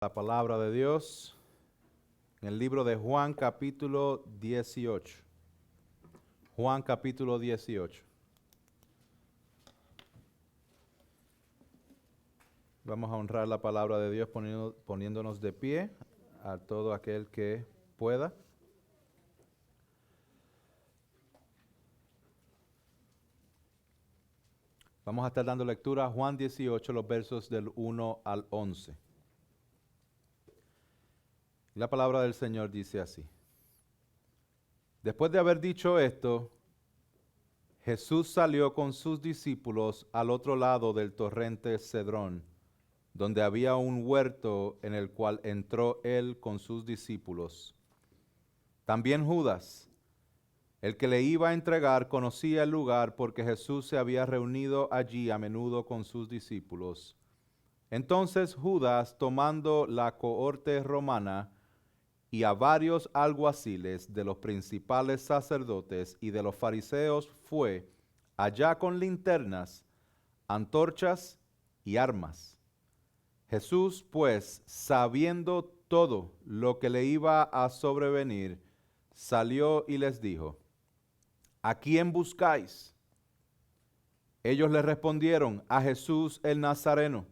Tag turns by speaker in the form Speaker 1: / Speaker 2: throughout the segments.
Speaker 1: La palabra de Dios en el libro de Juan capítulo 18. Juan capítulo 18. Vamos a honrar la palabra de Dios poniéndonos de pie a todo aquel que pueda. Vamos a estar dando lectura a Juan 18, los versos del 1 al 11. La palabra del Señor dice así. Después de haber dicho esto, Jesús salió con sus discípulos al otro lado del torrente Cedrón, donde había un huerto en el cual entró él con sus discípulos. También Judas, el que le iba a entregar, conocía el lugar porque Jesús se había reunido allí a menudo con sus discípulos. Entonces Judas, tomando la cohorte romana y a varios alguaciles de los principales sacerdotes y de los fariseos, fue allá con linternas, antorchas y armas. Jesús, pues, sabiendo todo lo que le iba a sobrevenir, salió y les dijo: ¿A quién buscáis? Ellos le respondieron: a Jesús el Nazareno.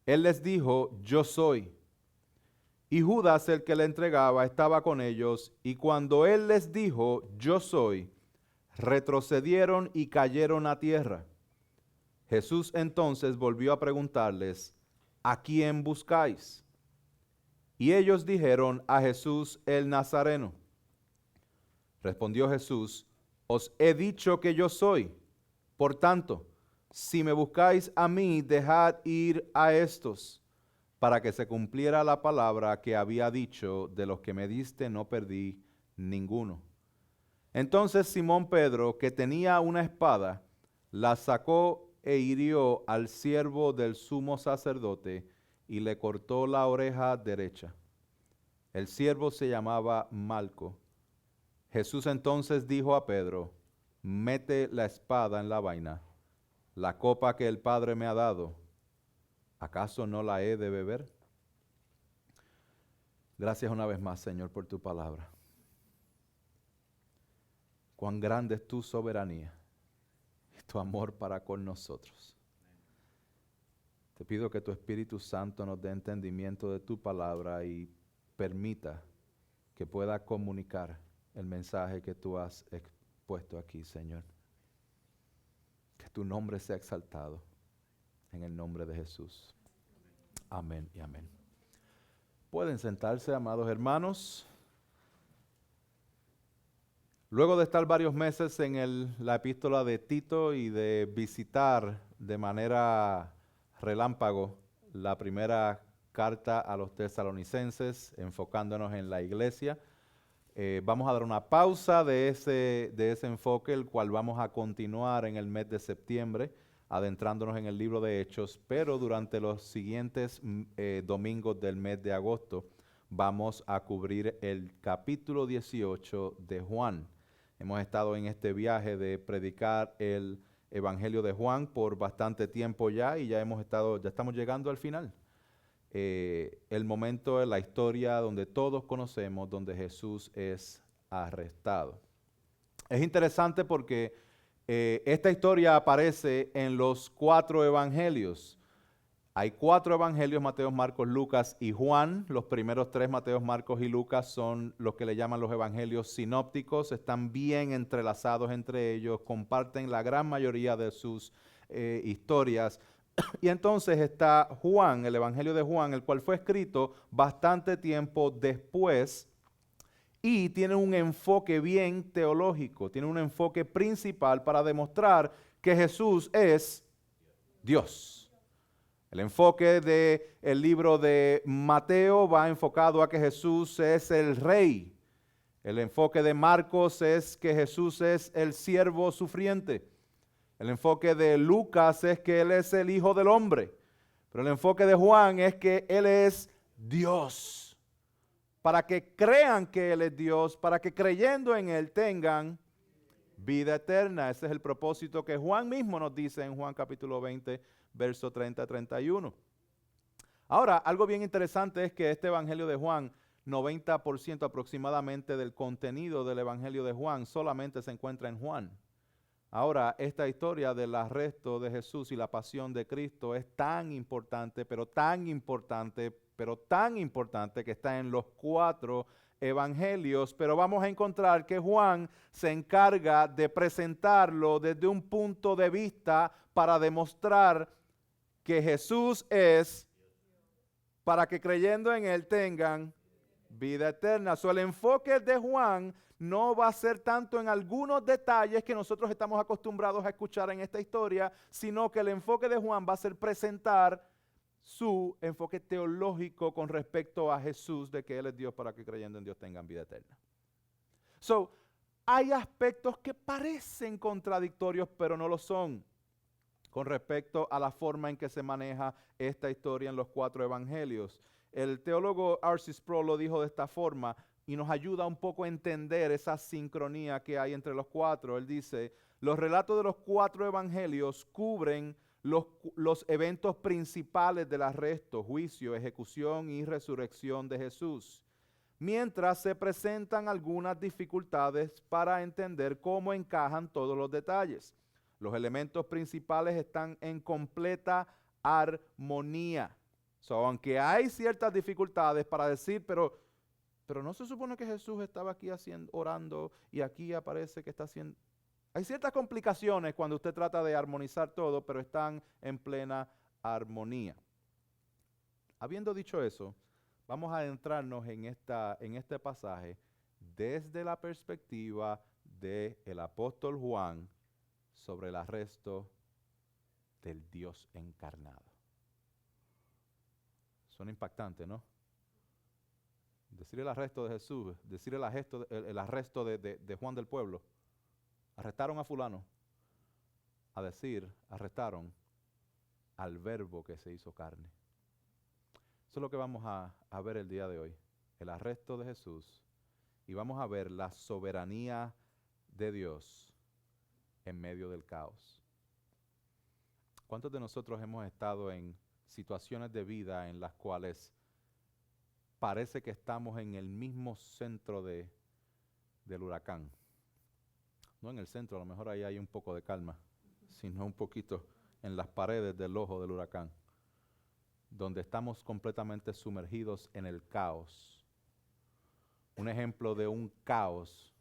Speaker 1: Él les dijo: yo soy. Y Judas, el que le entregaba, estaba con ellos, y cuando él les dijo: yo soy, retrocedieron y cayeron a tierra. Jesús entonces volvió a preguntarles: ¿a quién buscáis? Y ellos dijeron: a Jesús el Nazareno. Respondió Jesús: os he dicho que yo soy. Por tanto, si me buscáis a mí, dejad ir a estos, para que se cumpliera la palabra que había dicho: de los que me diste no perdí ninguno. Entonces Simón Pedro, que tenía una espada, la sacó e hirió al siervo del sumo sacerdote y le cortó la oreja derecha. El siervo se llamaba Malco. Jesús entonces dijo a Pedro: mete la espada en la vaina. La copa que el Padre me ha dado, ¿acaso no la he de beber? Gracias una vez más, Señor, por tu palabra. Cuán grande es tu soberanía y tu amor para con nosotros. Te pido que tu Espíritu Santo nos dé entendimiento de tu palabra y permita que pueda comunicar el mensaje que tú has expuesto aquí, Señor. Que tu nombre sea exaltado en el nombre de Jesús. Amén y amén. Pueden sentarse, amados hermanos. Luego de estar varios meses en la epístola de Tito y de visitar de manera relámpago la primera carta a los tesalonicenses, enfocándonos en la iglesia, vamos a dar una pausa de ese enfoque, el cual vamos a continuar en el mes de septiembre, adentrándonos en el libro de Hechos, pero durante los siguientes domingos del mes de agosto vamos a cubrir el capítulo 18 de Juan. Hemos estado en este viaje de predicar el Evangelio de Juan por bastante tiempo ya y ya estamos llegando al final. El momento de la historia donde todos conocemos, donde Jesús es arrestado. Es interesante porque esta historia aparece en los 4 evangelios. Hay 4 evangelios: Mateo, Marcos, Lucas y Juan. Los primeros 3, Mateo, Marcos y Lucas, son los que le llaman los evangelios sinópticos. Están bien entrelazados entre ellos, comparten la gran mayoría de sus historias. Y entonces está Juan, el evangelio de Juan, el cual fue escrito bastante tiempo después y tiene un enfoque bien teológico, tiene un enfoque principal para demostrar que Jesús es Dios. El enfoque del libro de Mateo va enfocado a que Jesús es el rey. El enfoque de Marcos es que Jesús es el siervo sufriente. El enfoque de Lucas es que Él es el Hijo del Hombre. Pero el enfoque de Juan es que Él es Dios. Para que crean que Él es Dios, para que creyendo en Él tengan vida eterna. Ese es el propósito que Juan mismo nos dice en Juan capítulo 20, verso 30-31. Ahora, algo bien interesante es que este Evangelio de Juan, 90% aproximadamente del contenido del Evangelio de Juan solamente se encuentra en Juan. Ahora, esta historia del arresto de Jesús y la pasión de Cristo es tan importante, pero tan importante, pero tan importante que está en los 4 evangelios, pero vamos a encontrar que Juan se encarga de presentarlo desde un punto de vista para demostrar que Jesús es, para que creyendo en Él tengan vida eterna. So, el enfoque de Juan no va a ser tanto en algunos detalles que nosotros estamos acostumbrados a escuchar en esta historia, sino que el enfoque de Juan va a ser presentar su enfoque teológico con respecto a Jesús, de que Él es Dios para que creyendo en Dios tengan vida eterna. So, hay aspectos que parecen contradictorios, pero no lo son, con respecto a la forma en que se maneja esta historia en los 4 evangelios. El teólogo R.C. Sproul lo dijo de esta forma y nos ayuda un poco a entender esa sincronía que hay entre los 4. Él dice, los relatos de los 4 evangelios cubren los eventos principales del arresto, juicio, ejecución y resurrección de Jesús, mientras se presentan algunas dificultades para entender cómo encajan todos los detalles. Los elementos principales están en completa armonía. So, aunque hay ciertas dificultades para decir, pero no se supone que Jesús estaba aquí orando y aquí aparece que está haciendo. Hay ciertas complicaciones cuando usted trata de armonizar todo, pero están en plena armonía. Habiendo dicho eso, vamos a adentrarnos en este pasaje desde la perspectiva del apóstol Juan sobre el arresto del Dios encarnado. Suena impactante, ¿no? Decir el arresto de Jesús, decir el arresto de Juan del Pueblo. Arrestaron a fulano. A decir, arrestaron al verbo que se hizo carne. Eso es lo que vamos a ver el día de hoy. El arresto de Jesús. Y vamos a ver la soberanía de Dios en medio del caos. ¿Cuántos de nosotros hemos estado en situaciones de vida en las cuales parece que estamos en el mismo centro del huracán? No en el centro, a lo mejor ahí hay un poco de calma, sino un poquito en las paredes del ojo del huracán, donde estamos completamente sumergidos en el caos. Un ejemplo de un caos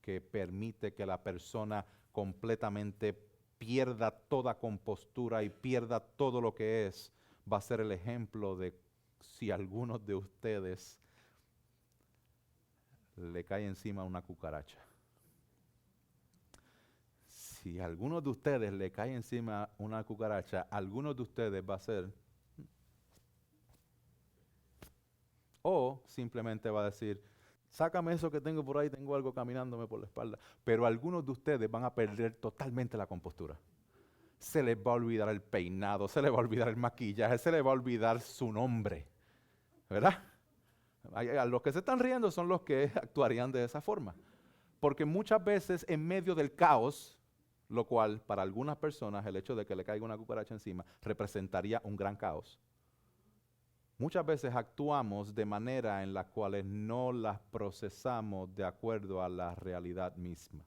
Speaker 1: que permite que la persona completamente pierda toda compostura y pierda todo lo que es, va a ser el ejemplo de si a algunos de ustedes le cae encima una cucaracha. Si a algunos de ustedes le cae encima una cucaracha, algunos de ustedes va a ser, o simplemente va a decir, sácame eso que tengo por ahí, tengo algo caminándome por la espalda. Pero algunos de ustedes van a perder totalmente la compostura. Se les va a olvidar el peinado, se les va a olvidar el maquillaje, se les va a olvidar su nombre. ¿Verdad? A los que se están riendo son los que actuarían de esa forma. Porque muchas veces en medio del caos, lo cual para algunas personas el hecho de que le caiga una cucaracha encima representaría un gran caos. Muchas veces actuamos de manera en la cual no las procesamos de acuerdo a la realidad misma.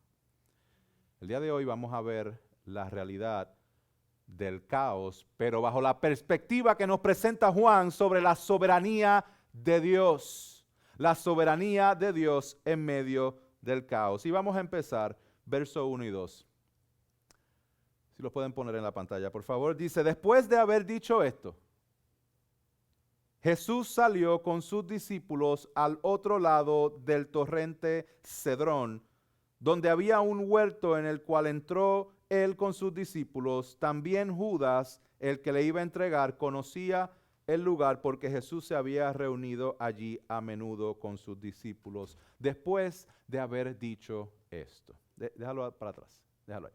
Speaker 1: El día de hoy vamos a ver la realidad del caos, pero bajo la perspectiva que nos presenta Juan sobre la soberanía de Dios. La soberanía de Dios en medio del caos. Y vamos a empezar, verso 1 y 2. Si lo pueden poner en la pantalla, por favor. Dice, después de haber dicho esto, Jesús salió con sus discípulos al otro lado del torrente Cedrón, donde había un huerto en el cual entró él con sus discípulos. También Judas, el que le iba a entregar, conocía el lugar porque Jesús se había reunido allí a menudo con sus discípulos. Después de haber dicho esto. Déjalo para atrás, déjalo ahí.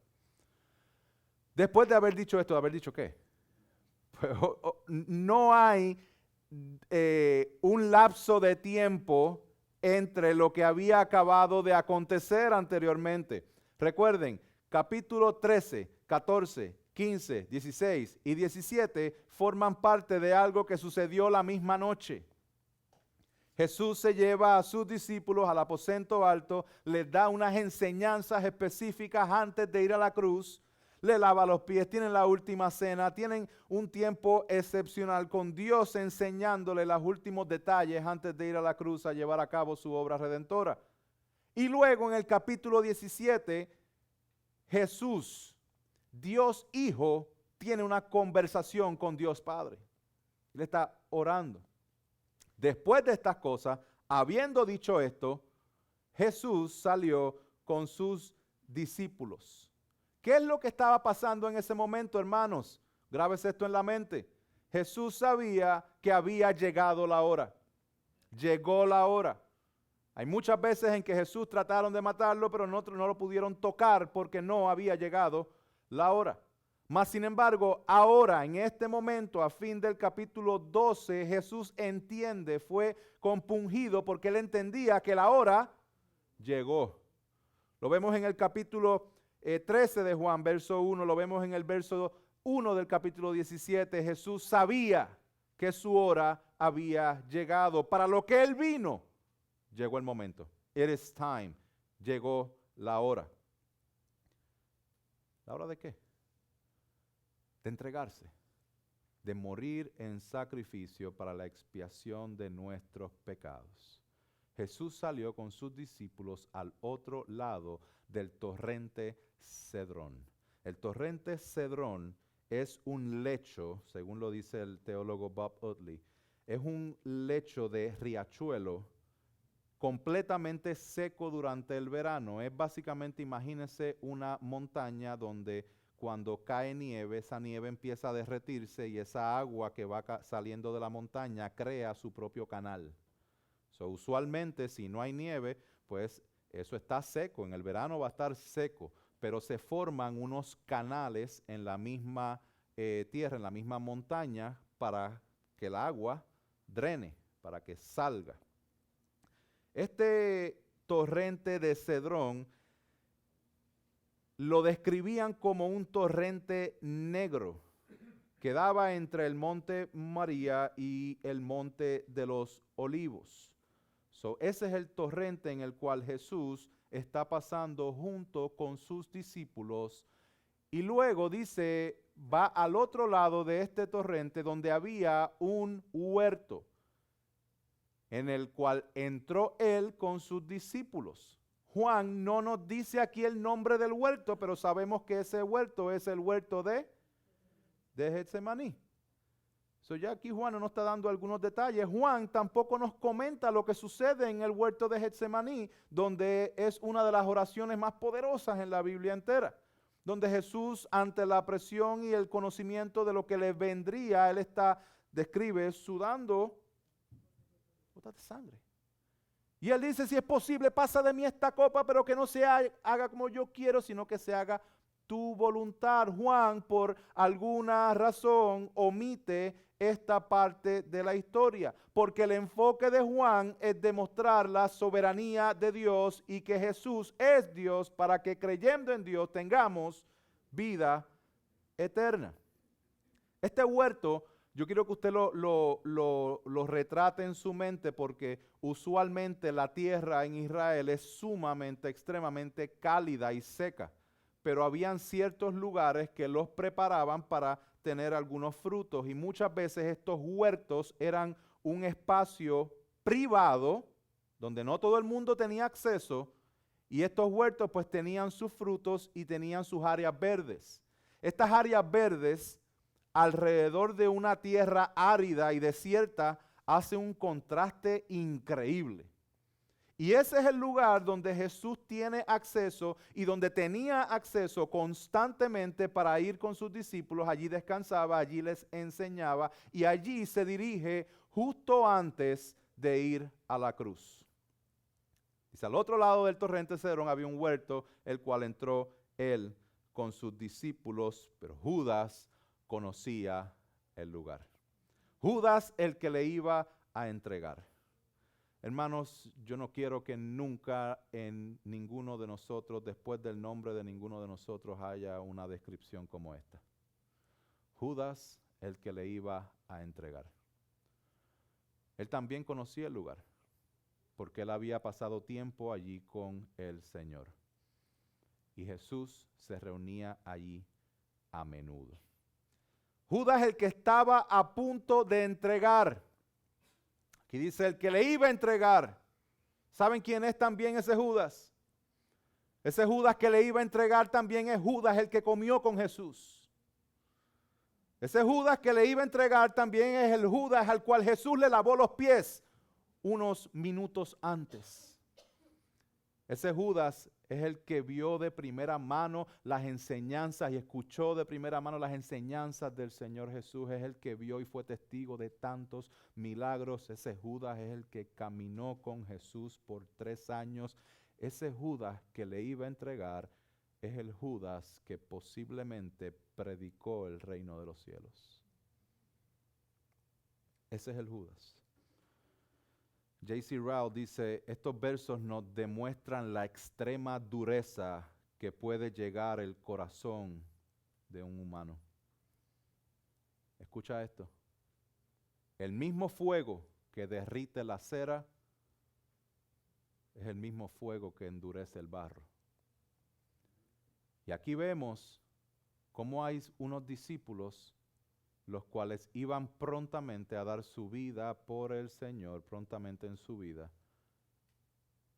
Speaker 1: Después de haber dicho esto, ¿de haber dicho qué? Pues, no hay un lapso de tiempo entre lo que había acabado de acontecer anteriormente. Recuerden, capítulo 13, 14, 15, 16 y 17 forman parte de algo que sucedió la misma noche. Jesús se lleva a sus discípulos al aposento alto, les da unas enseñanzas específicas antes de ir a la cruz, le lava los pies, tienen la última cena, tienen un tiempo excepcional con Dios enseñándole los últimos detalles antes de ir a la cruz a llevar a cabo su obra redentora. Y luego en el capítulo 17, Jesús, Dios Hijo, tiene una conversación con Dios Padre. Él está orando. Después de estas cosas, habiendo dicho esto, Jesús salió con sus discípulos. ¿Qué es lo que estaba pasando en ese momento, hermanos? Grábese esto en la mente. Jesús sabía que había llegado la hora. Llegó la hora. Hay muchas veces en que Jesús trataron de matarlo, pero no lo pudieron tocar porque no había llegado la hora. Mas, sin embargo, ahora, en este momento, a fin del capítulo 12, Jesús entiende, fue compungido porque él entendía que la hora llegó. Lo vemos en el capítulo 13 de Juan, verso 1, lo vemos en el verso 1 del capítulo 17. Jesús sabía que su hora había llegado. Para lo que él vino, llegó el momento. It is time. Llegó la hora. ¿La hora de qué? De entregarse, de morir en sacrificio para la expiación de nuestros pecados. Jesús salió con sus discípulos al otro lado del torrente Cedrón. El torrente Cedrón es un lecho, según lo dice el teólogo Bob Utley, es un lecho de riachuelo completamente seco durante el verano. Es básicamente, imagínense una montaña donde cuando cae nieve, esa nieve empieza a derretirse y esa agua que va saliendo de la montaña crea su propio canal. Usualmente, si no hay nieve, pues eso está seco. En el verano va a estar seco, pero se forman unos canales en la misma tierra, en la misma montaña, para que el agua drene, para que salga. Este torrente de Cedrón lo describían como un torrente negro que daba entre el monte María y el monte de los Olivos. Ese es el torrente en el cual Jesús está pasando junto con sus discípulos. Y luego dice, va al otro lado de este torrente donde había un huerto en el cual entró él con sus discípulos. Juan no nos dice aquí el nombre del huerto, pero sabemos que ese huerto es el huerto de Getsemaní. Ya aquí Juan no nos está dando algunos detalles. Juan tampoco nos comenta lo que sucede en el huerto de Getsemaní, donde es una de las oraciones más poderosas en la Biblia entera, donde Jesús, ante la presión y el conocimiento de lo que le vendría, él describe sudando gotas de sangre. Y él dice, si es posible, pasa de mí esta copa, pero que no se haga como yo quiero, sino que se haga tu voluntad. Juan, por alguna razón, omite esta parte de la historia, porque el enfoque de Juan es demostrar la soberanía de Dios y que Jesús es Dios para que creyendo en Dios tengamos vida eterna. Este huerto, yo quiero que usted lo retrate en su mente, porque usualmente la tierra en Israel es sumamente, extremadamente cálida y seca, pero habían ciertos lugares que los preparaban para tener algunos frutos, y muchas veces estos huertos eran un espacio privado donde no todo el mundo tenía acceso, y estos huertos pues tenían sus frutos y tenían sus áreas verdes. Estas áreas verdes alrededor de una tierra árida y desierta hace un contraste increíble. Y ese es el lugar donde Jesús tiene acceso y donde tenía acceso constantemente para ir con sus discípulos. Allí descansaba, allí les enseñaba y allí se dirige justo antes de ir a la cruz. Dice, al otro lado del torrente Cedrón había un huerto, el cual entró él con sus discípulos, pero Judas conocía el lugar. Judas, el que le iba a entregar. Hermanos, yo no quiero que nunca en ninguno de nosotros, después del nombre de ninguno de nosotros, haya una descripción como esta. Judas, el que le iba a entregar. Él también conocía el lugar, porque él había pasado tiempo allí con el Señor. Y Jesús se reunía allí a menudo. Judas, el que estaba a punto de entregar. Aquí dice el que le iba a entregar. ¿Saben quién es también ese Judas? Ese Judas que le iba a entregar también es Judas, el que comió con Jesús. Ese Judas que le iba a entregar también es el Judas al cual Jesús le lavó los pies unos minutos antes. Ese Judas es el que vio de primera mano las enseñanzas y escuchó de primera mano las enseñanzas del Señor Jesús. Es el que vio y fue testigo de tantos milagros. Ese Judas es el que caminó con Jesús por 3 años. Ese Judas que le iba a entregar es el Judas que posiblemente predicó el reino de los cielos. Ese es el Judas. J.C. Ryle dice, estos versos nos demuestran la extrema dureza que puede llegar el corazón de un humano. Escucha esto. El mismo fuego que derrite la cera es el mismo fuego que endurece el barro. Y aquí vemos cómo hay unos discípulos los cuales iban prontamente a dar su vida por el Señor, prontamente en su vida.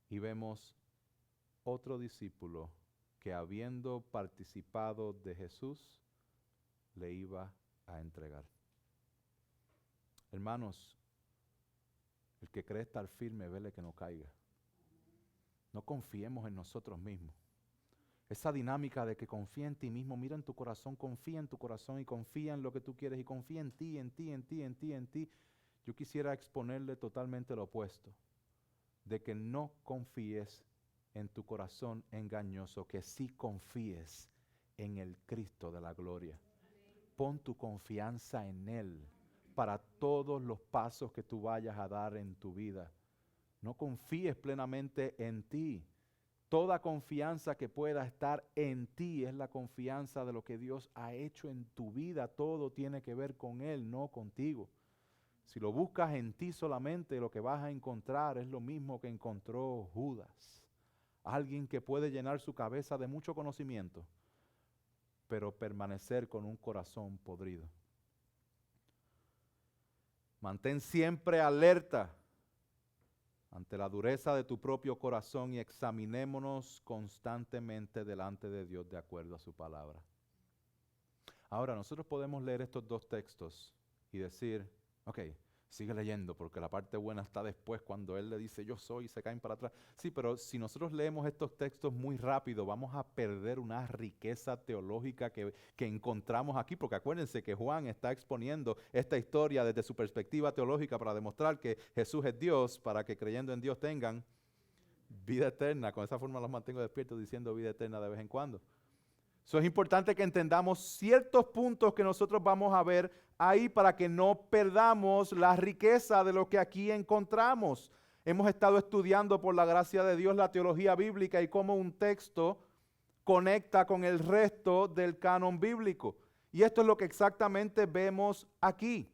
Speaker 1: Y vemos otro discípulo que habiendo participado de Jesús, le iba a entregar. Hermanos, el que cree estar firme, vele que no caiga. No confiemos en nosotros mismos. Esa dinámica de que confía en ti mismo, mira en tu corazón, confía en tu corazón y confía en lo que tú quieres y confía en ti, en ti, en ti, en ti, en ti. Yo quisiera exponerle totalmente lo opuesto, de que no confíes en tu corazón engañoso, que sí confíes en el Cristo de la gloria. Pon tu confianza en Él para todos los pasos que tú vayas a dar en tu vida. No confíes plenamente en ti. Toda confianza que pueda estar en ti es la confianza de lo que Dios ha hecho en tu vida. Todo tiene que ver con Él, no contigo. Si lo buscas en ti solamente, lo que vas a encontrar es lo mismo que encontró Judas. Alguien que puede llenar su cabeza de mucho conocimiento, pero permanecer con un corazón podrido. Mantén siempre alerta ante la dureza de tu propio corazón y examinémonos constantemente delante de Dios de acuerdo a su palabra. Ahora, nosotros podemos leer estos 2 textos y decir, ok, sigue leyendo porque la parte buena está después cuando Él le dice yo soy y se caen para atrás. Sí, pero si nosotros leemos estos textos muy rápido, vamos a perder una riqueza teológica que encontramos aquí, porque acuérdense que Juan está exponiendo esta historia desde su perspectiva teológica para demostrar que Jesús es Dios, para que creyendo en Dios tengan vida eterna. Con esa forma los mantengo despiertos diciendo vida eterna de vez en cuando. Eso es importante que entendamos ciertos puntos que nosotros vamos a ver ahí para que no perdamos la riqueza de lo que aquí encontramos. Hemos estado estudiando por la gracia de Dios la teología bíblica y cómo un texto conecta con el resto del canon bíblico. Y esto es lo que exactamente vemos aquí.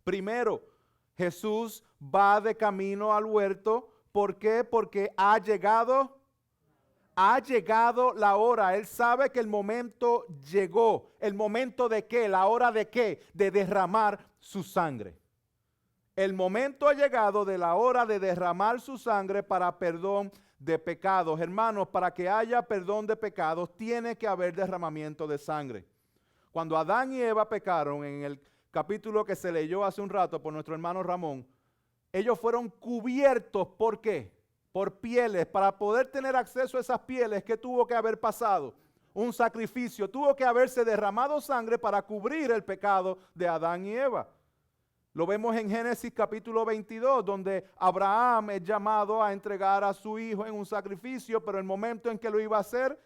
Speaker 1: Primero, Jesús va de camino al huerto. ¿Por qué? Porque ha llegado la hora. Él sabe que el momento llegó. ¿El momento de qué? ¿La hora de qué? De derramar su sangre. El momento ha llegado de la hora de derramar su sangre para perdón de pecados. Hermanos, para que haya perdón de pecados, tiene que haber derramamiento de sangre. Cuando Adán y Eva pecaron, en el capítulo que se leyó hace un rato por nuestro hermano Ramón, ellos fueron cubiertos. ¿Por qué? Por pieles. Para poder tener acceso a esas pieles, ¿qué tuvo que haber pasado? Un sacrificio. Tuvo que haberse derramado sangre para cubrir el pecado de Adán y Eva. Lo vemos en Génesis capítulo 22, donde Abraham es llamado a entregar a su hijo en un sacrificio, pero el momento en que lo iba a hacer,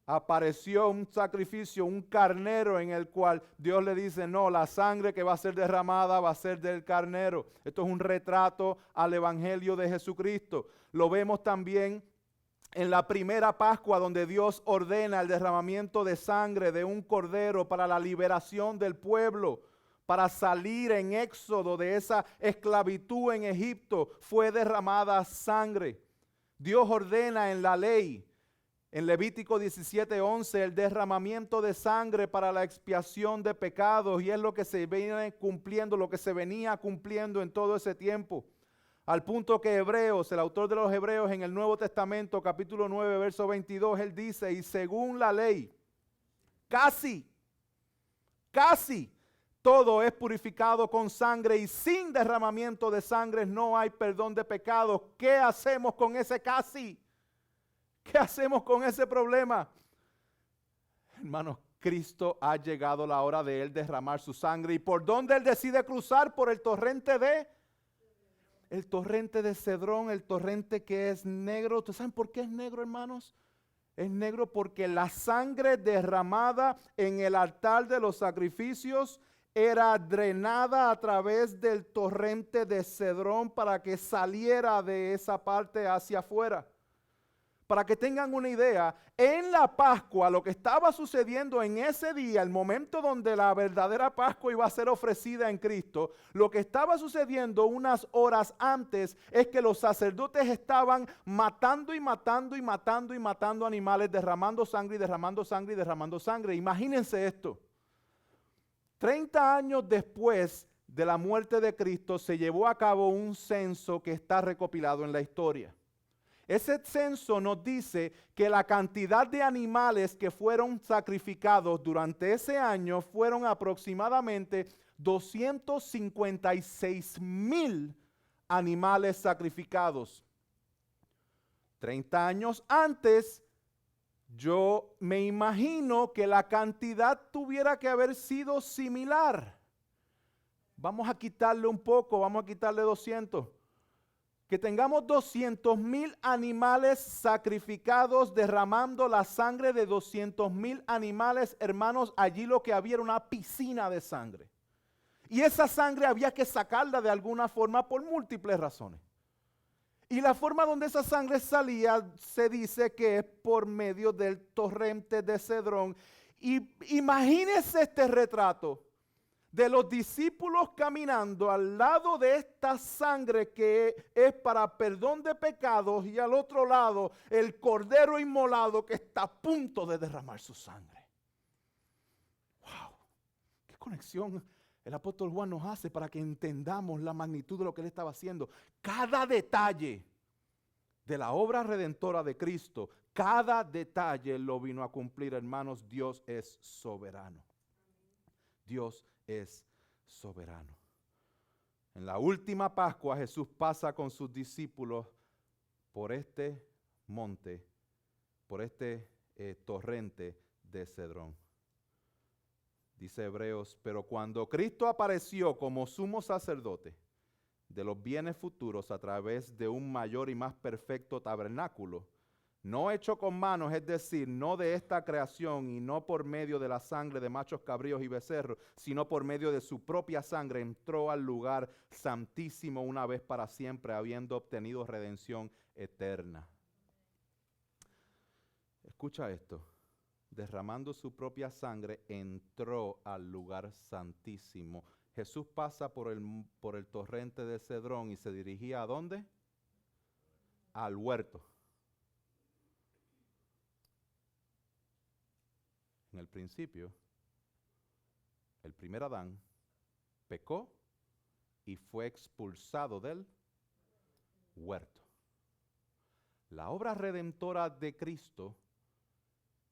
Speaker 1: apareció un sacrificio, un carnero en el cual Dios le dice, no, la sangre que va a ser derramada va a ser del carnero. Esto es un retrato al evangelio de Jesucristo. Lo vemos también en la primera Pascua, donde Dios ordena el derramamiento de sangre de un cordero para la liberación del pueblo, para salir en éxodo de esa esclavitud en Egipto, fue derramada sangre. Dios ordena en la ley, en Levítico 17:11, el derramamiento de sangre para la expiación de pecados, y es lo que se viene cumpliendo, lo que se venía cumpliendo en todo ese tiempo. Al punto que Hebreos, el autor de los Hebreos en el Nuevo Testamento, capítulo 9, verso 22, él dice, y según la ley, casi todo es purificado con sangre, y sin derramamiento de sangre no hay perdón de pecados. ¿Qué hacemos con ese casi? ¿Qué hacemos con ese problema? Hermanos, Cristo ha llegado la hora de Él derramar su sangre. ¿Y por dónde Él decide cruzar? Por el torrente de Cedrón, el torrente que es negro. ¿Ustedes saben por qué es negro, hermanos? Es negro porque la sangre derramada en el altar de los sacrificios era drenada a través del torrente de Cedrón para que saliera de esa parte hacia afuera. Para que tengan una idea, en la Pascua, lo que estaba sucediendo en ese día, el momento donde la verdadera Pascua iba a ser ofrecida en Cristo, lo que estaba sucediendo unas horas antes es que los sacerdotes estaban matando animales, derramando sangre y derramando sangre y derramando sangre. Imagínense esto. 30 años después de la muerte de Cristo se llevó a cabo un censo que está recopilado en la historia. Ese censo nos dice que la cantidad de animales que fueron sacrificados durante ese año fueron aproximadamente 256,000 animales sacrificados. 30 años antes, yo me imagino que la cantidad tuviera que haber sido similar. Vamos a quitarle un poco, vamos a quitarle 200. Que tengamos 200,000 animales sacrificados, derramando la sangre de 200,000 animales, hermanos, allí lo que había era una piscina de sangre. Y esa sangre había que sacarla de alguna forma por múltiples razones. Y la forma donde esa sangre salía se dice que es por medio del torrente de Cedrón. Y imagínense este retrato de los discípulos caminando al lado de esta sangre que es para perdón de pecados, y al otro lado el cordero inmolado que está a punto de derramar su sangre. ¡Wow! ¡Qué conexión el apóstol Juan nos hace para que entendamos la magnitud de lo que él estaba haciendo! Cada detalle de la obra redentora de Cristo, cada detalle lo vino a cumplir, hermanos. Dios es soberano. Dios es soberano. En la última Pascua, Jesús pasa con sus discípulos por este monte, por este torrente de Cedrón. Dice Hebreos, pero cuando Cristo apareció como sumo sacerdote de los bienes futuros a través de un mayor y más perfecto tabernáculo, no hecho con manos, es decir, no de esta creación y no por medio de la sangre de machos cabríos y becerros, sino por medio de su propia sangre, entró al lugar santísimo una vez para siempre, habiendo obtenido redención eterna. Escucha esto. Derramando su propia sangre, entró al lugar santísimo. Jesús pasa por el torrente de Cedrón y se dirigía ¿a dónde? Al huerto. En el principio, el primer Adán pecó y fue expulsado del huerto. La obra redentora de Cristo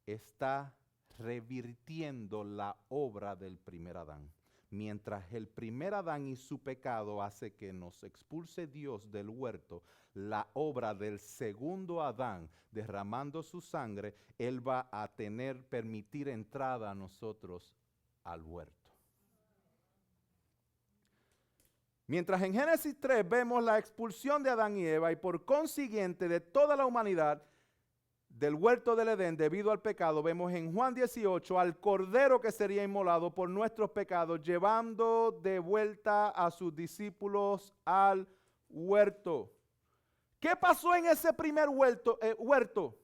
Speaker 1: está revirtiendo la obra del primer Adán. Mientras el primer Adán y su pecado hace que nos expulse Dios del huerto, la obra del segundo Adán, derramando su sangre, Él va a permitir entrada a nosotros al huerto. Mientras en Génesis 3 vemos la expulsión de Adán y Eva y por consiguiente de toda la humanidad del huerto del Edén debido al pecado, vemos en Juan 18 al cordero que sería inmolado por nuestros pecados, llevando de vuelta a sus discípulos al huerto. ¿Qué pasó en ese primer huerto?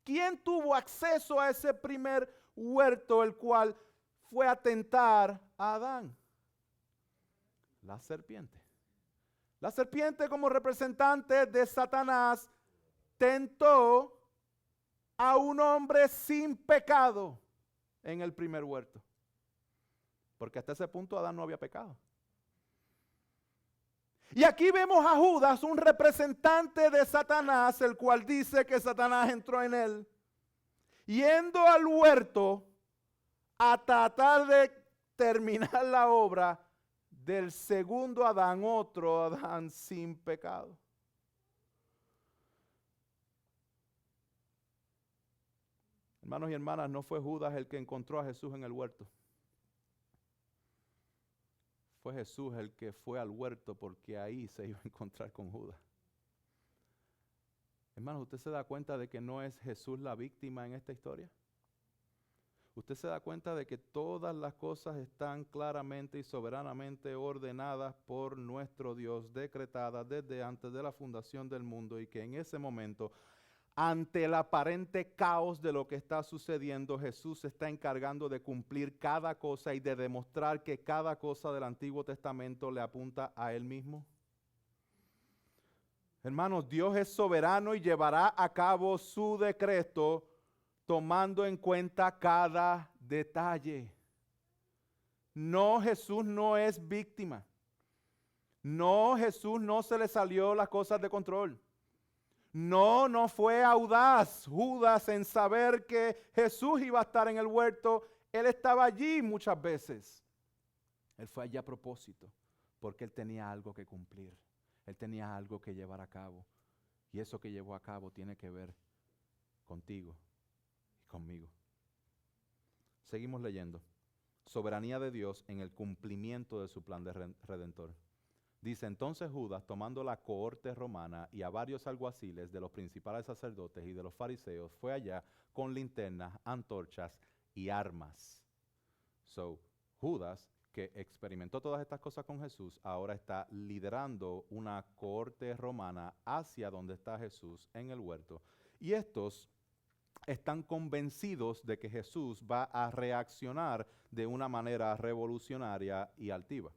Speaker 1: ¿Quién tuvo acceso a ese primer huerto, el cual fue a tentar a Adán? La serpiente. La serpiente, como representante de Satanás, tentó a un hombre sin pecado en el primer huerto. Porque hasta ese punto Adán no había pecado. Y aquí vemos a Judas, un representante de Satanás, el cual dice que Satanás entró en él, yendo al huerto a tratar de terminar la obra del segundo Adán, otro Adán sin pecado. Hermanos y hermanas, no fue Judas el que encontró a Jesús en el huerto. Fue Jesús el que fue al huerto porque ahí se iba a encontrar con Judas. Hermanos, ¿usted se da cuenta de que no es Jesús la víctima en esta historia? ¿Usted se da cuenta de que todas las cosas están claramente y soberanamente ordenadas por nuestro Dios, decretadas desde antes de la fundación del mundo, y que en ese momento, ante el aparente caos de lo que está sucediendo, Jesús se está encargando de cumplir cada cosa y de demostrar que cada cosa del Antiguo Testamento le apunta a Él mismo? Hermanos, Dios es soberano y llevará a cabo su decreto tomando en cuenta cada detalle. No, Jesús no es víctima. No, Jesús no se le salió las cosas de control. No fue audaz Judas en saber que Jesús iba a estar en el huerto. Él estaba allí muchas veces. Él fue allí a propósito, porque él tenía algo que cumplir. Él tenía algo que llevar a cabo. Y eso que llevó a cabo tiene que ver contigo y conmigo. Seguimos leyendo. Soberanía de Dios en el cumplimiento de su plan de redentor. Dice, entonces Judas, tomando la cohorte romana y a varios alguaciles de los principales sacerdotes y de los fariseos, fue allá con linternas, antorchas y armas. Judas, que experimentó todas estas cosas con Jesús, ahora está liderando una cohorte romana hacia donde está Jesús en el huerto. Y estos están convencidos de que Jesús va a reaccionar de una manera revolucionaria y altiva.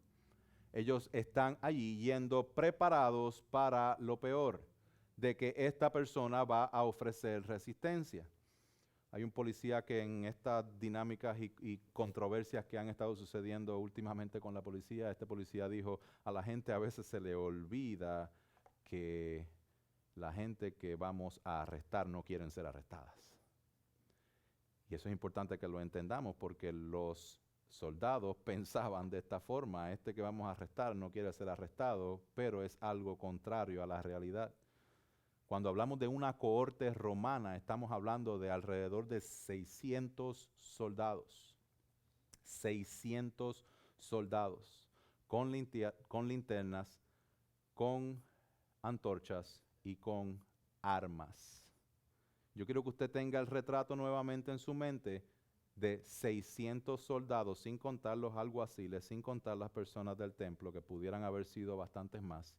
Speaker 1: Ellos están allí yendo preparados para lo peor, de que esta persona va a ofrecer resistencia. Hay un policía que en estas dinámicas y controversias que han estado sucediendo últimamente con la policía, este policía dijo, a la gente a veces se le olvida que la gente que vamos a arrestar no quieren ser arrestadas. Y eso es importante que lo entendamos porque los soldados pensaban de esta forma, este que vamos a arrestar no quiere ser arrestado, pero es algo contrario a la realidad. Cuando hablamos de una cohorte romana, estamos hablando de alrededor de 600 soldados. 600 soldados con linternas, con antorchas y con armas. Yo quiero que usted tenga el retrato nuevamente en su mente de 600 soldados, sin contar los alguaciles, sin contar las personas del templo, que pudieran haber sido bastantes más.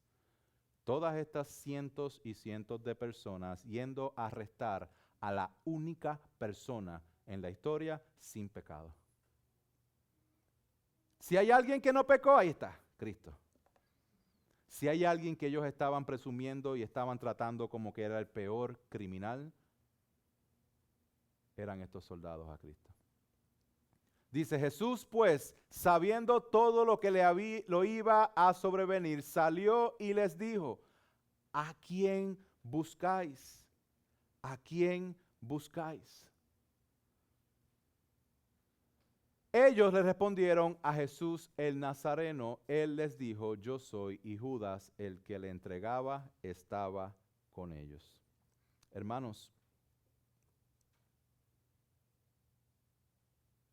Speaker 1: Todas estas cientos y cientos de personas yendo a arrestar a la única persona en la historia sin pecado. Si hay alguien que no pecó, ahí está, Cristo. Si hay alguien que ellos estaban presumiendo y estaban tratando como que era el peor criminal, eran estos soldados a Cristo. Dice Jesús, pues, sabiendo todo lo que lo iba a sobrevenir, salió y les dijo, ¿a quién buscáis? ¿A quién buscáis? Ellos le respondieron a Jesús el Nazareno. Él les dijo, yo soy, y Judas, el que le entregaba, estaba con ellos. Hermanos,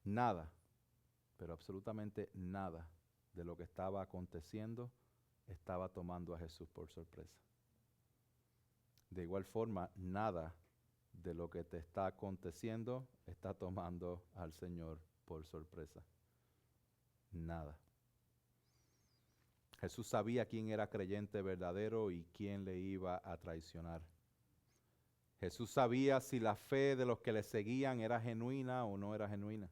Speaker 1: nada, pero absolutamente nada de lo que estaba aconteciendo estaba tomando a Jesús por sorpresa. De igual forma, nada de lo que te está aconteciendo está tomando al Señor por sorpresa. Nada. Jesús sabía quién era creyente verdadero y quién le iba a traicionar. Jesús sabía si la fe de los que le seguían era genuina o no era genuina.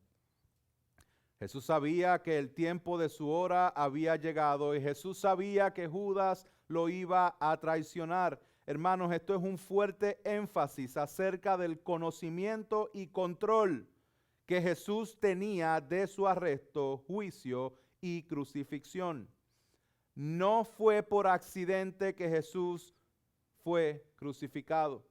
Speaker 1: Jesús sabía que el tiempo de su hora había llegado y Jesús sabía que Judas lo iba a traicionar. Hermanos, esto es un fuerte énfasis acerca del conocimiento y control que Jesús tenía de su arresto, juicio y crucifixión. No fue por accidente que Jesús fue crucificado.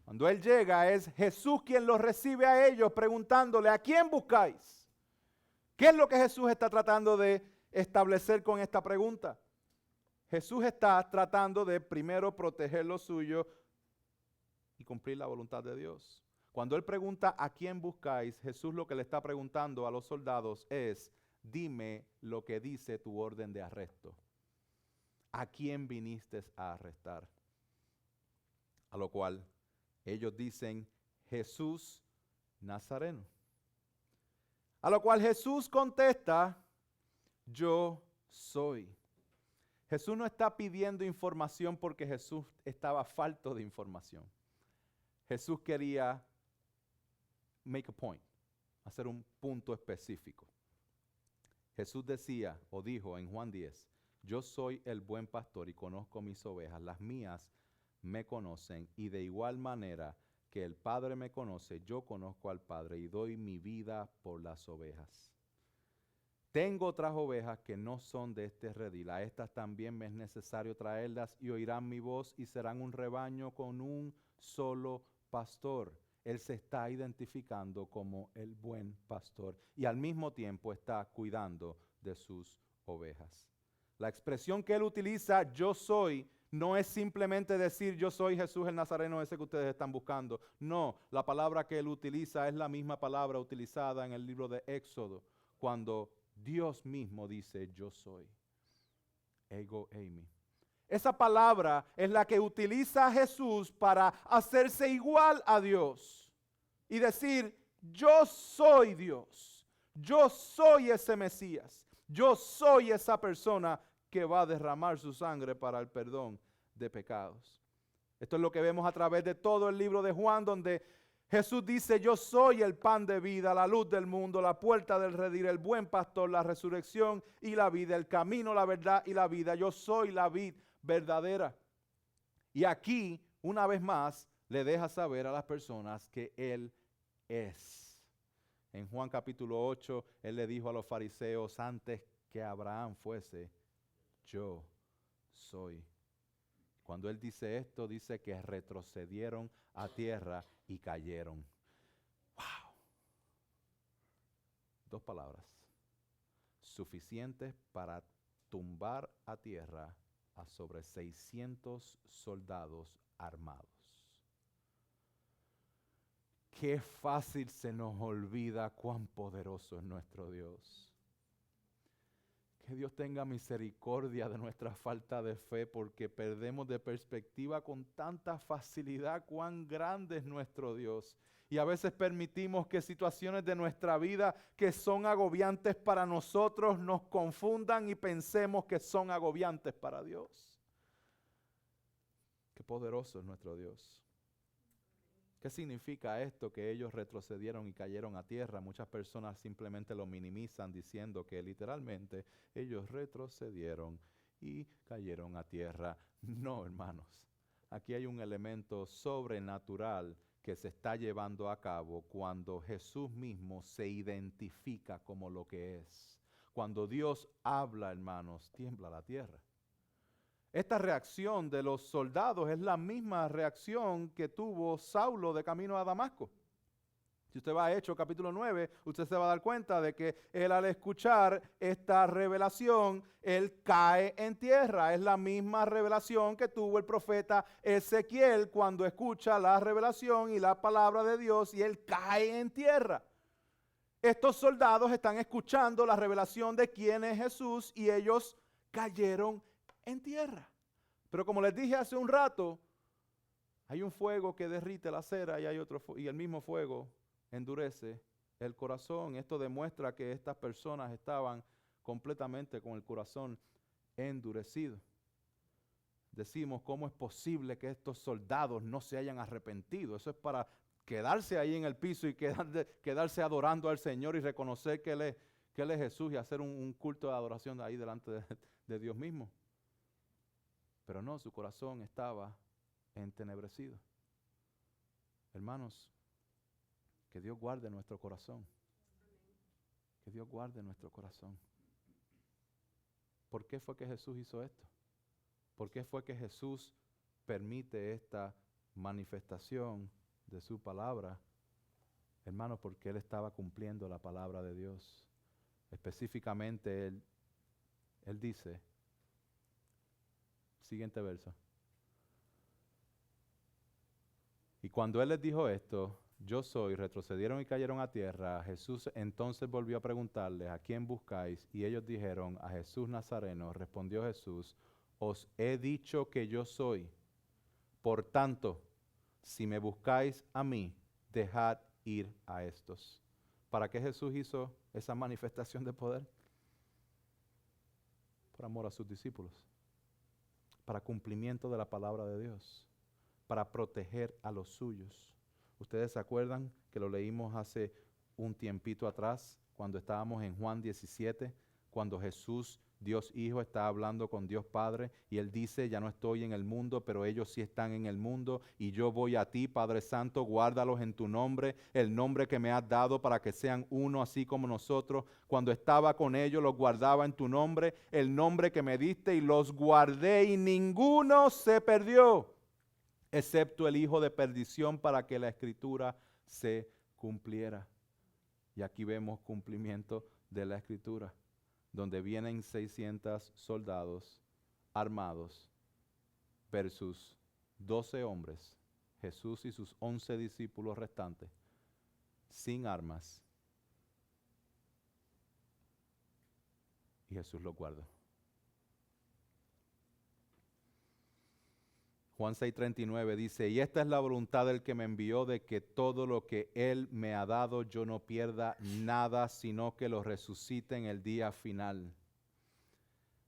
Speaker 1: Cuando Él llega, es Jesús quien los recibe a ellos preguntándole, ¿a quién buscáis? ¿Qué es lo que Jesús está tratando de establecer con esta pregunta? Jesús está tratando de primero proteger lo suyo y cumplir la voluntad de Dios. Cuando Él pregunta, ¿a quién buscáis? Jesús lo que le está preguntando a los soldados es, dime lo que dice tu orden de arresto. ¿A quién viniste a arrestar? A lo cual ellos dicen, Jesús Nazareno. A lo cual Jesús contesta, yo soy. Jesús no está pidiendo información porque Jesús estaba falto de información. Jesús quería make a point, hacer un punto específico. Jesús decía o dijo en Juan 10, yo soy el buen pastor y conozco mis ovejas, las mías me conocen y de igual manera que el Padre me conoce, yo conozco al Padre y doy mi vida por las ovejas. Tengo otras ovejas que no son de este redil, a estas también me es necesario traerlas y oirán mi voz y serán un rebaño con un solo pastor. Él se está identificando como el buen pastor y al mismo tiempo está cuidando de sus ovejas. La expresión que él utiliza, yo soy, no es simplemente decir yo soy Jesús el Nazareno ese que ustedes están buscando. No, la palabra que él utiliza es la misma palabra utilizada en el libro de Éxodo, cuando Dios mismo dice yo soy. Ego eimi. Esa palabra es la que utiliza Jesús para hacerse igual a Dios y decir yo soy Dios, yo soy ese Mesías, yo soy esa persona que va a derramar su sangre para el perdón de pecados. Esto es lo que vemos a través de todo el libro de Juan, donde Jesús dice, yo soy el pan de vida, la luz del mundo, la puerta del redil, el buen pastor, la resurrección y la vida, el camino, la verdad y la vida. Yo soy la vid verdadera. Y aquí, una vez más, le deja saber a las personas que Él es. En Juan capítulo 8, Él le dijo a los fariseos, antes que Abraham fuese, yo soy. Cuando Él dice esto, dice que retrocedieron a tierra y cayeron. ¡Wow! Dos palabras. Suficientes para tumbar a tierra a sobre 600 soldados armados. Qué fácil se nos olvida cuán poderoso es nuestro Dios. Que Dios tenga misericordia de nuestra falta de fe porque perdemos de perspectiva con tanta facilidad cuán grande es nuestro Dios. Y a veces permitimos que situaciones de nuestra vida que son agobiantes para nosotros nos confundan y pensemos que son agobiantes para Dios. Qué poderoso es nuestro Dios. ¿Qué significa esto que ellos retrocedieron y cayeron a tierra? Muchas personas simplemente lo minimizan diciendo que literalmente ellos retrocedieron y cayeron a tierra. No, hermanos. Aquí hay un elemento sobrenatural que se está llevando a cabo cuando Jesús mismo se identifica como lo que es. Cuando Dios habla, hermanos, tiembla la tierra. Esta reacción de los soldados es la misma reacción que tuvo Saulo de camino a Damasco. Si usted va a Hechos capítulo 9, usted se va a dar cuenta de que él al escuchar esta revelación, él cae en tierra. Es la misma revelación que tuvo el profeta Ezequiel cuando escucha la revelación y la palabra de Dios y él cae en tierra. Estos soldados están escuchando la revelación de quién es Jesús y ellos cayeron en tierra. Pero como les dije hace un rato, hay un fuego que derrite la cera y hay otro y el mismo fuego endurece el corazón. Esto demuestra que estas personas estaban completamente con el corazón endurecido. Decimos, ¿cómo es posible que estos soldados no se hayan arrepentido? Eso es para quedarse ahí en el piso y quedarse adorando al Señor y reconocer que Él es Jesús y hacer un culto de adoración ahí delante de Dios mismo. Pero no, su corazón estaba entenebrecido. Hermanos, que Dios guarde nuestro corazón. Que Dios guarde nuestro corazón. ¿Por qué fue que Jesús hizo esto? ¿Por qué fue que Jesús permite esta manifestación de su palabra? Hermanos, porque Él estaba cumpliendo la palabra de Dios. Específicamente Él dice, siguiente verso. Y cuando Él les dijo esto, yo soy, retrocedieron y cayeron a tierra. Jesús entonces volvió a preguntarles, ¿a quién buscáis? Y ellos dijeron, a Jesús Nazareno. Respondió Jesús, os he dicho que yo soy. Por tanto, si me buscáis a mí, dejad ir a estos. ¿Para qué Jesús hizo esa manifestación de poder? Por amor a sus discípulos. Para cumplimiento de la palabra de Dios. Para proteger a los suyos. ¿Ustedes se acuerdan que lo leímos hace un tiempito atrás, cuando estábamos en Juan 17, cuando Jesús, Dios Hijo, está hablando con Dios Padre y Él dice, ya no estoy en el mundo, pero ellos sí están en el mundo y yo voy a ti, Padre Santo, guárdalos en tu nombre, el nombre que me has dado para que sean uno así como nosotros. Cuando estaba con ellos, los guardaba en tu nombre, el nombre que me diste y los guardé y ninguno se perdió, excepto el hijo de perdición, para que la escritura se cumpliera. Y aquí vemos cumplimiento de la escritura, donde vienen 600 soldados armados versus 12 hombres, Jesús y sus 11 discípulos restantes, sin armas. Y Jesús los guardó. Juan 6:39 dice, y esta es la voluntad del que me envió, de que todo lo que Él me ha dado yo no pierda nada, sino que lo resucite en el día final.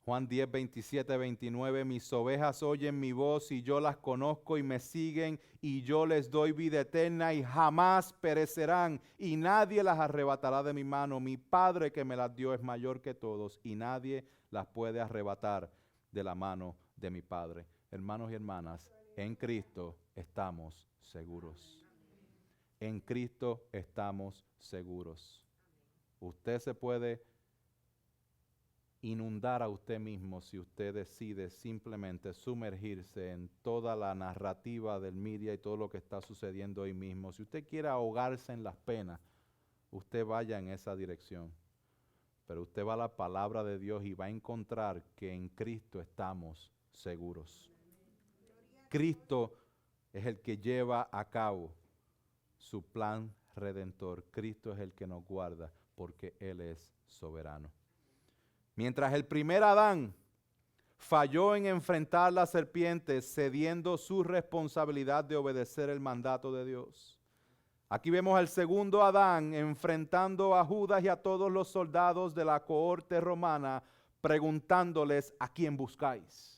Speaker 1: Juan 10:27-29, mis ovejas oyen mi voz y yo las conozco y me siguen y yo les doy vida eterna y jamás perecerán y nadie las arrebatará de mi mano. Mi Padre que me las dio es mayor que todos y nadie las puede arrebatar de la mano de mi Padre. Hermanos y hermanas, en Cristo estamos seguros. En Cristo estamos seguros. Usted se puede inundar a usted mismo si usted decide simplemente sumergirse en toda la narrativa del media y todo lo que está sucediendo hoy mismo. Si usted quiere ahogarse en las penas, usted vaya en esa dirección. Pero usted va a la palabra de Dios y va a encontrar que en Cristo estamos seguros. Cristo es el que lleva a cabo su plan redentor. Cristo es el que nos guarda porque Él es soberano. Mientras el primer Adán falló en enfrentar la serpiente, cediendo su responsabilidad de obedecer el mandato de Dios. Aquí vemos al segundo Adán enfrentando a Judas y a todos los soldados de la cohorte romana, preguntándoles, ¿a quién buscáis?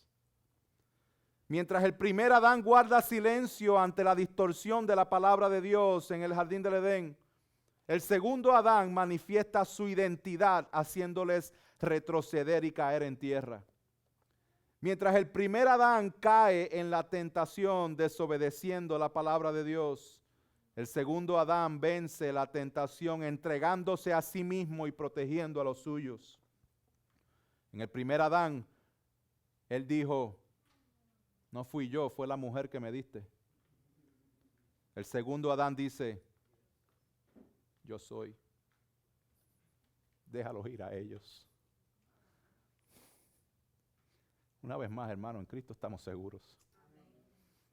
Speaker 1: Mientras el primer Adán guarda silencio ante la distorsión de la palabra de Dios en el jardín del Edén, el segundo Adán manifiesta su identidad haciéndoles retroceder y caer en tierra. Mientras el primer Adán cae en la tentación desobedeciendo la palabra de Dios, el segundo Adán vence la tentación entregándose a sí mismo y protegiendo a los suyos. En el primer Adán, él dijo, no fui yo, fue la mujer que me diste. El segundo Adán dice, yo soy. Déjalos ir a ellos. Una vez más, hermano, en Cristo estamos seguros.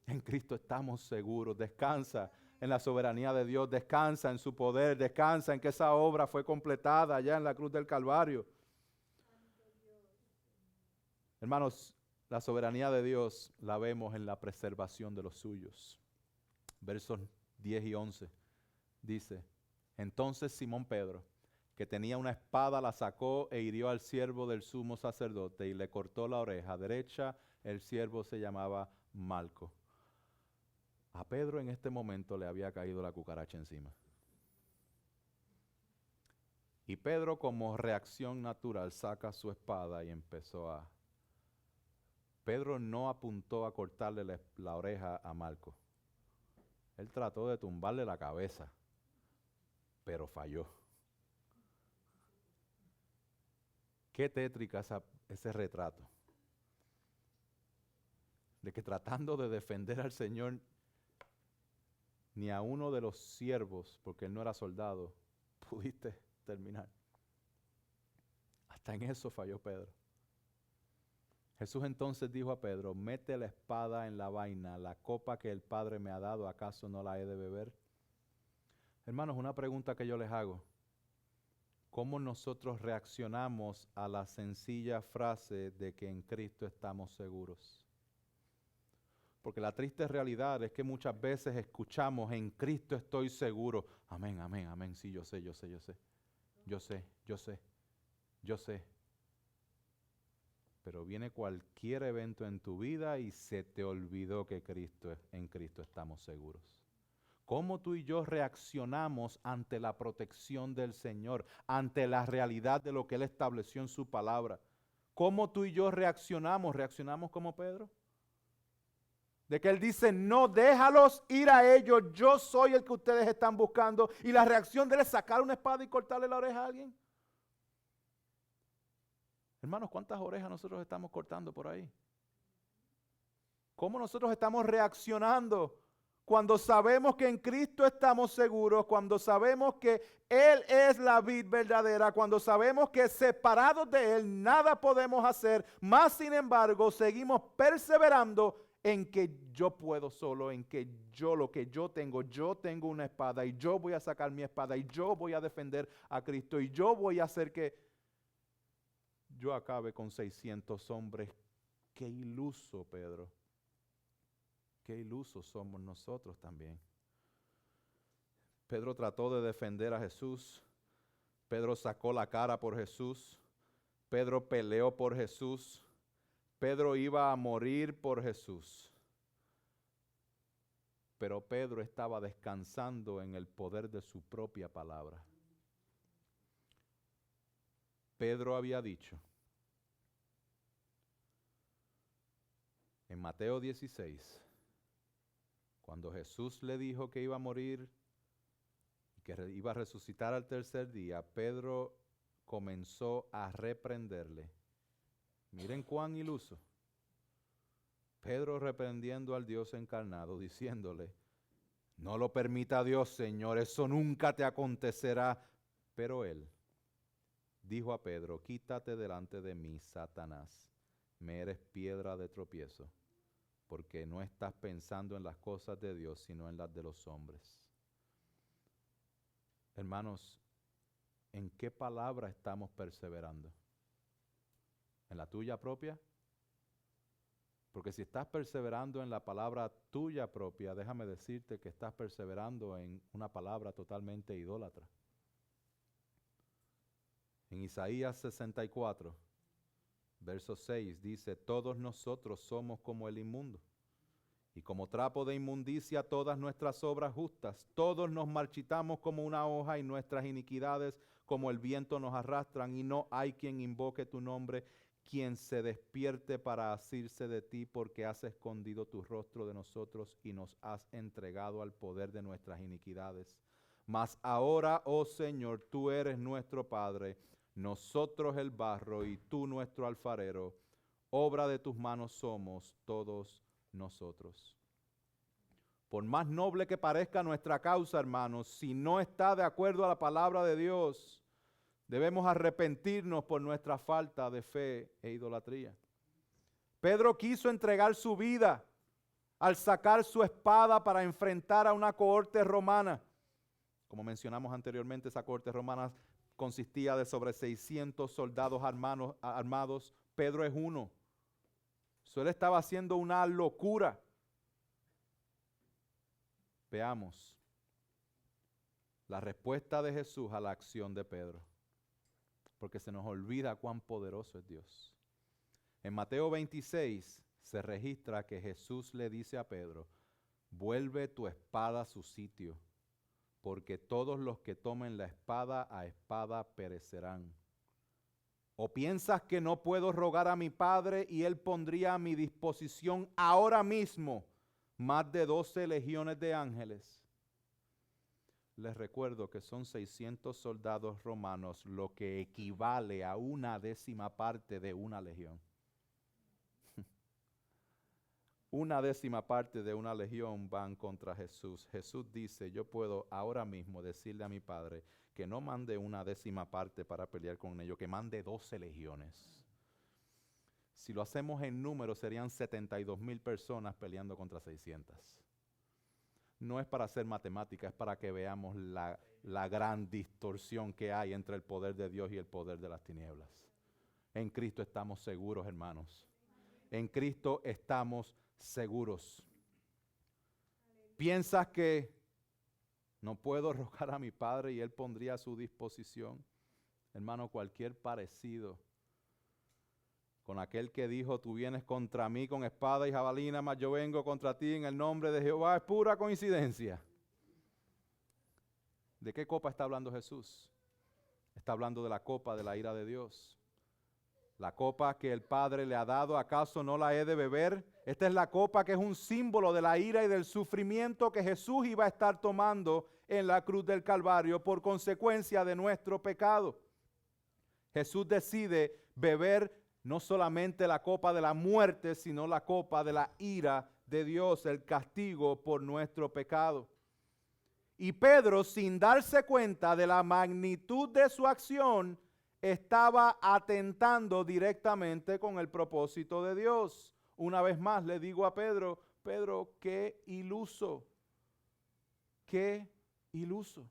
Speaker 1: En Cristo estamos seguros. Descansa en la soberanía de Dios. Descansa en su poder. Descansa en que esa obra fue completada allá en la cruz del Calvario. Hermanos, la soberanía de Dios la vemos en la preservación de los suyos. Versos 10 y 11 dice, entonces Simón Pedro, que tenía una espada, la sacó e hirió al siervo del sumo sacerdote y le cortó la oreja derecha. El siervo se llamaba Malco. A Pedro en este momento le había caído la cucaracha encima. Y Pedro, como reacción natural, saca su espada y empezó a... Pedro no apuntó a cortarle la oreja a Malco. Él trató de tumbarle la cabeza, pero falló. Qué tétrica ese retrato. De que tratando de defender al Señor, ni a uno de los siervos, porque él no era soldado, pudiste terminar. Hasta en eso falló Pedro. Jesús entonces dijo a Pedro, mete la espada en la vaina, la copa que el Padre me ha dado, ¿acaso no la he de beber? Hermanos, una pregunta que yo les hago. ¿Cómo nosotros reaccionamos a la sencilla frase de que en Cristo estamos seguros? Porque la triste realidad es que muchas veces escuchamos, en Cristo estoy seguro. Amén, amén, amén. Sí, yo sé, yo sé, yo sé. Yo sé, yo sé, yo sé. Pero viene cualquier evento en tu vida y se te olvidó que en Cristo estamos seguros. ¿Cómo tú y yo reaccionamos ante la protección del Señor, ante la realidad de lo que Él estableció en su palabra? ¿Cómo tú y yo reaccionamos? ¿Reaccionamos como Pedro? De que Él dice, no, déjalos ir a ellos, yo soy el que ustedes están buscando. Y la reacción de Él es sacar una espada y cortarle la oreja a alguien. Hermanos, ¿cuántas orejas nosotros estamos cortando por ahí? ¿Cómo nosotros estamos reaccionando cuando sabemos que en Cristo estamos seguros, cuando sabemos que Él es la vid verdadera, cuando sabemos que separados de Él nada podemos hacer, más sin embargo seguimos perseverando en que yo puedo solo, en que yo lo que yo tengo una espada y yo voy a sacar mi espada y yo voy a defender a Cristo y yo voy a hacer que yo acabe con 600 hombres? Qué iluso, Pedro. Qué ilusos somos nosotros también. Pedro trató de defender a Jesús. Pedro sacó la cara por Jesús. Pedro peleó por Jesús. Pedro iba a morir por Jesús. Pero Pedro estaba descansando en el poder de su propia palabra. Pedro había dicho en Mateo 16, cuando Jesús le dijo que iba a morir y que iba a resucitar al tercer día, Pedro comenzó a reprenderle. Miren cuán iluso. Pedro reprendiendo al Dios encarnado, diciéndole, no lo permita Dios, Señor, eso nunca te acontecerá. Pero él dijo a Pedro, quítate delante de mí, Satanás, me eres piedra de tropiezo, porque no estás pensando en las cosas de Dios, sino en las de los hombres. Hermanos, ¿en qué palabra estamos perseverando? ¿En la tuya propia? Porque si estás perseverando en la palabra tuya propia, déjame decirte que estás perseverando en una palabra totalmente idólatra. En Isaías 64, verso 6 dice, todos nosotros somos como el inmundo, y como trapo de inmundicia todas nuestras obras justas, todos nos marchitamos como una hoja y nuestras iniquidades como el viento nos arrastran, y no hay quien invoque tu nombre, quien se despierte para asirse de ti, porque has escondido tu rostro de nosotros y nos has entregado al poder de nuestras iniquidades. Mas ahora, oh Señor, tú eres nuestro Padre, nosotros el barro y tú nuestro alfarero, obra de tus manos somos todos nosotros. Por más noble que parezca nuestra causa, hermanos, si no está de acuerdo a la palabra de Dios, debemos arrepentirnos por nuestra falta de fe e idolatría. Pedro quiso entregar su vida al sacar su espada para enfrentar a una cohorte romana. Como mencionamos anteriormente, esa cohorte romana consistía de sobre 600 soldados armados. Pedro es uno. Él estaba haciendo una locura. Veamos la respuesta de Jesús a la acción de Pedro. porque se nos olvida cuán poderoso es Dios. En Mateo 26 se registra que Jesús le dice a Pedro, vuelve tu espada a su sitio, porque todos los que tomen la espada a espada perecerán. ¿O piensas que no puedo rogar a mi Padre y Él pondría a mi disposición ahora mismo más de 12 legiones de ángeles? Les recuerdo que son 600 soldados romanos, lo que equivale a 1/10 parte de una legión. 1/10 parte de una legión van contra Jesús. Jesús dice, yo puedo ahora mismo decirle a mi Padre que no mande 1/10 parte para pelear con ellos, que mande 12 legiones. Si lo hacemos en número, serían 72,000 personas peleando contra 600. No es para hacer matemática, es para que veamos la gran distorsión que hay entre el poder de Dios y el poder de las tinieblas. En Cristo estamos seguros, hermanos. En Cristo estamos seguros. ¿Piensas que no puedo rogar a mi Padre y Él pondría a su disposición? Hermano, cualquier parecido con aquel que dijo, tú vienes contra mí con espada y jabalina, mas yo vengo contra ti en el nombre de Jehová, es pura coincidencia. ¿De qué copa está hablando Jesús? Está hablando de la copa de la ira de Dios. La copa que el Padre le ha dado, ¿acaso no la he de beber? Esta es la copa que es un símbolo de la ira y del sufrimiento que Jesús iba a estar tomando en la cruz del Calvario por consecuencia de nuestro pecado. Jesús decide beber no solamente la copa de la muerte, sino la copa de la ira de Dios, el castigo por nuestro pecado. Y Pedro, sin darse cuenta de la magnitud de su acción, estaba atentando directamente con el propósito de Dios. Una vez más le digo a Pedro, Pedro, qué iluso, qué iluso.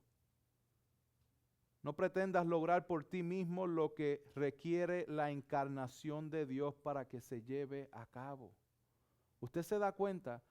Speaker 1: No pretendas lograr por ti mismo lo que requiere la encarnación de Dios para que se lleve a cabo. Usted se da cuenta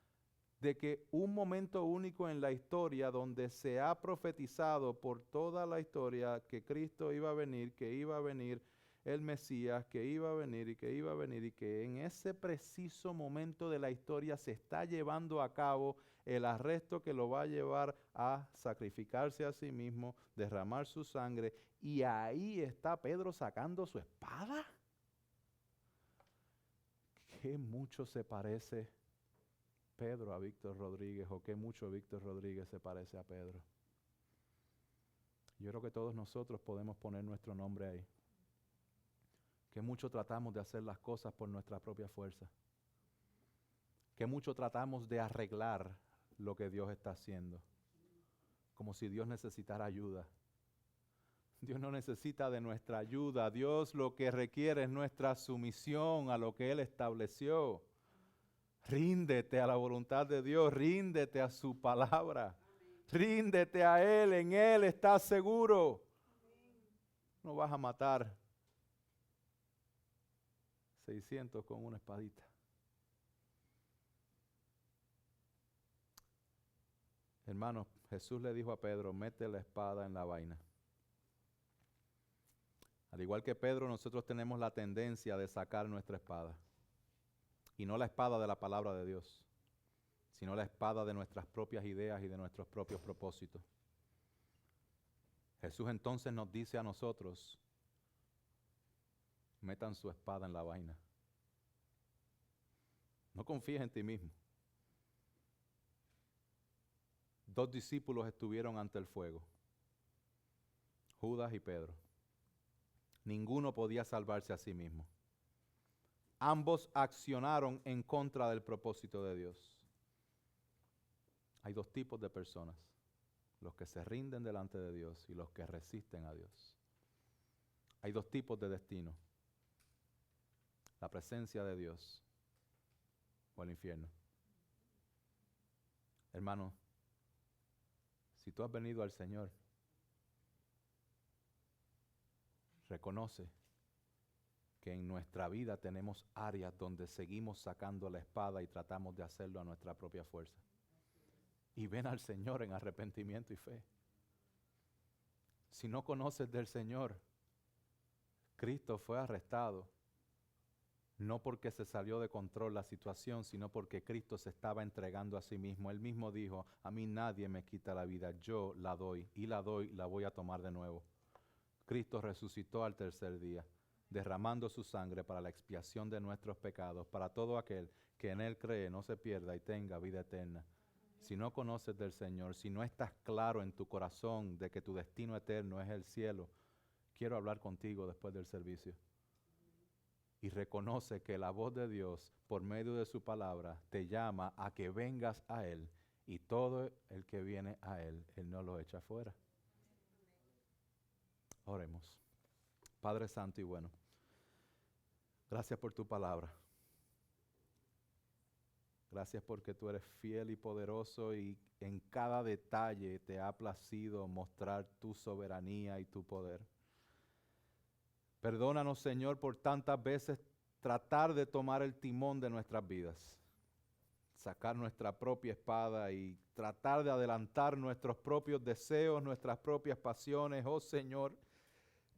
Speaker 1: de que un momento único en la historia donde se ha profetizado por toda la historia que Cristo iba a venir, que iba a venir el Mesías, que iba a venir y que iba a venir, y que en ese preciso momento de la historia se está llevando a cabo el arresto que lo va a llevar a sacrificarse a sí mismo, derramar su sangre, y ahí está Pedro sacando su espada. Qué mucho se parece Pedro a Víctor Rodríguez, o qué mucho Víctor Rodríguez se parece a Pedro. Yo creo que todos nosotros podemos poner nuestro nombre ahí. Que mucho tratamos de hacer las cosas por nuestra propia fuerza. Que mucho tratamos de arreglar lo que Dios está haciendo. Como si Dios necesitara ayuda. Dios no necesita de nuestra ayuda. Dios lo que requiere es nuestra sumisión a lo que Él estableció. Ríndete a la voluntad de Dios, ríndete a su palabra, ríndete a Él, en Él estás seguro. No vas a matar 600 con una espadita. Hermanos, Jesús le dijo a Pedro, mete la espada en la vaina. Al igual que Pedro, nosotros tenemos la tendencia de sacar nuestra espada. Y no la espada de la palabra de Dios, sino la espada de nuestras propias ideas y de nuestros propios propósitos. Jesús entonces nos dice a nosotros, metan su espada en la vaina. No confíes en ti mismo. 2 discípulos estuvieron ante el fuego, Judas y Pedro. Ninguno podía salvarse a sí mismo. Ambos accionaron en contra del propósito de Dios. Hay 2 tipos de personas, los que se rinden delante de Dios y los que resisten a Dios. Hay 2 tipos de destino, la presencia de Dios o el infierno. Hermano, si tú has venido al Señor, reconoce que en nuestra vida tenemos áreas donde seguimos sacando la espada y tratamos de hacerlo a nuestra propia fuerza. Y ven al Señor en arrepentimiento y fe. Si no conoces del Señor, Cristo fue arrestado, no porque se salió de control la situación, sino porque Cristo se estaba entregando a sí mismo. Él mismo dijo, a mí nadie me quita la vida, yo la doy, y la doy, la voy a tomar de nuevo. Cristo resucitó al tercer día, derramando su sangre para la expiación de nuestros pecados, para todo aquel que en Él cree no se pierda y tenga vida eterna. Si no conoces del Señor, si no estás claro en tu corazón de que tu destino eterno es el cielo, quiero hablar contigo después del servicio. Y reconoce que la voz de Dios, por medio de su palabra, te llama a que vengas a Él, y todo el que viene a Él, Él no lo echa fuera. Oremos. Padre Santo y bueno, gracias por tu palabra. Gracias porque tú eres fiel y poderoso y en cada detalle te ha placido mostrar tu soberanía y tu poder. Perdónanos, Señor, por tantas veces tratar de tomar el timón de nuestras vidas, sacar nuestra propia espada y tratar de adelantar nuestros propios deseos, nuestras propias pasiones. Oh Señor,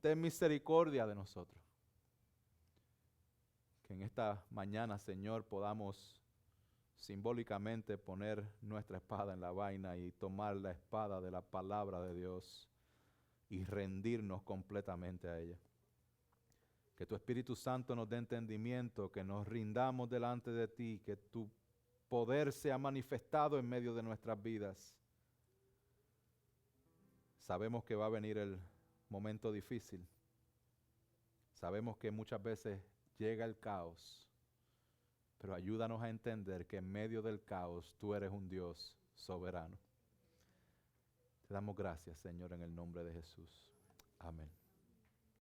Speaker 1: ten misericordia de nosotros. Que en esta mañana, Señor, podamos simbólicamente poner nuestra espada en la vaina y tomar la espada de la palabra de Dios y rendirnos completamente a ella. Que tu Espíritu Santo nos dé entendimiento, que nos rindamos delante de ti, que tu poder sea manifestado en medio de nuestras vidas. Sabemos que va a venir el momento difícil. Sabemos que muchas veces llega el caos, pero ayúdanos a entender que en medio del caos tú eres un Dios soberano. Te damos gracias, Señor, en el nombre de Jesús. Amén.